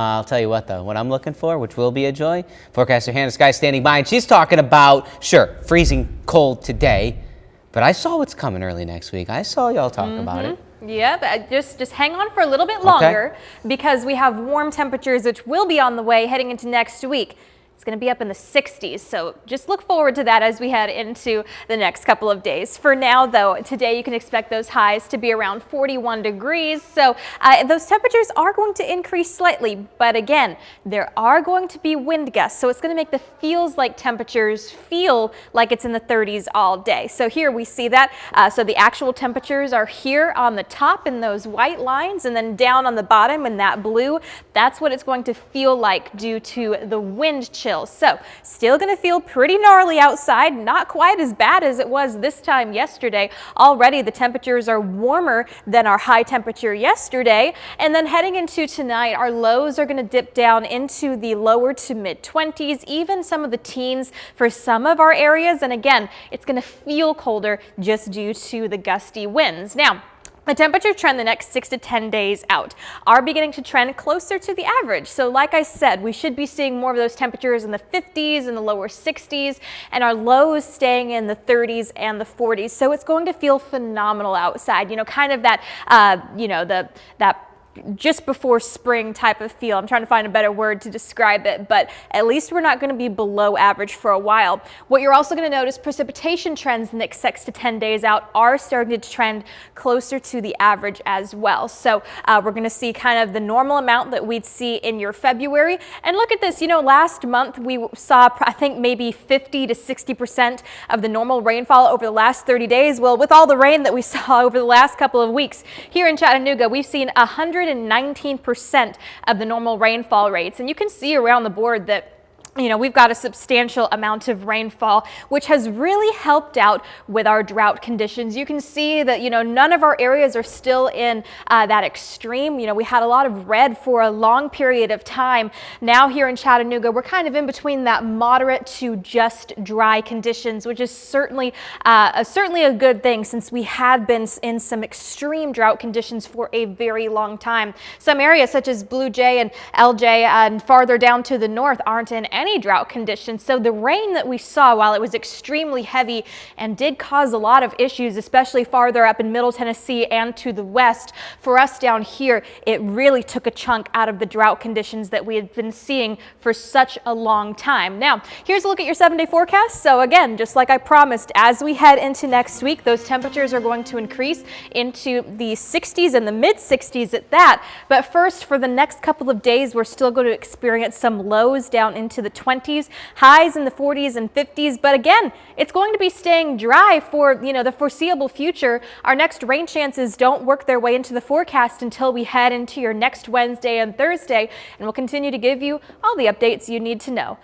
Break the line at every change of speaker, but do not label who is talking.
I'll tell you what, though, what I'm looking for, which will be a joy, forecaster Hannah Skye standing by, and she's talking about, sure, freezing cold today, but I saw what's coming early next week. I saw y'all talk about it.
Yep, just hang on for a little bit longer because we have warm temperatures which will be on the way heading into next week. It's going to be up in the 60s, so just look forward to that as we head into the next couple of days. For now, though, today you can expect those highs to be around 41 degrees, so those temperatures are going to increase slightly, but again, there are going to be wind gusts, so it's going to make the feels like temperatures feel like it's in the 30s all day. So here we see that. So the actual temperatures are here on the top in those white lines, and then down on the bottom in that blue. That's what it's going to feel like due to the wind chill. So still going to feel pretty gnarly outside, not quite as bad as it was this time yesterday. Already the temperatures are warmer than our high temperature yesterday. And then heading into tonight, our lows are going to dip down into the lower to mid 20s, even some of the teens for some of our areas. And again, it's going to feel colder just due to the gusty winds. Now, the temperature trend the next 6 to 10 days out are beginning to trend closer to the average. So like I said, we should be seeing more of those temperatures in the 50s and the lower 60s, and our lows staying in the 30s and the 40s. So it's going to feel phenomenal outside, kind of that, that just before spring type of feel. I'm trying to find a better word to describe it, but at least we're not going to be below average for a while. What you're also going to notice, precipitation trends the next 6 to 10 days out are starting to trend closer to the average as well. So we're going to see kind of the normal amount that we'd see in your February. And look at this, last month we saw, I think, maybe 50 to 60% of the normal rainfall over the last 30 days. Well, with all the rain that we saw over the last couple of weeks here in Chattanooga, we've seen 119% of the normal rainfall rates. And you can see around the board that we've got a substantial amount of rainfall, which has really helped out with our drought conditions. You can see that, none of our areas are still in that extreme. We had a lot of red for a long period of time. Now here in Chattanooga, we're kind of in between that moderate to just dry conditions, which is certainly a good thing since we had been in some extreme drought conditions for a very long time. Some areas such as Blue Jay and LJ and farther down to the north aren't in any drought conditions. So the rain that we saw, while it was extremely heavy and did cause a lot of issues, especially farther up in Middle Tennessee and to the west, for us down here, it really took a chunk out of the drought conditions that we had been seeing for such a long time. Now, here's a look at your 7-day forecast. So again, just like I promised, as we head into next week, those temperatures are going to increase into the 60s and the mid 60s at that. But first, for the next couple of days, we're still going to experience some lows down into the 20s, highs in the 40s and 50s. But again, it's going to be staying dry for, the foreseeable future. Our next rain chances don't work their way into the forecast until we head into your next Wednesday and Thursday, and we'll continue to give you all the updates you need to know.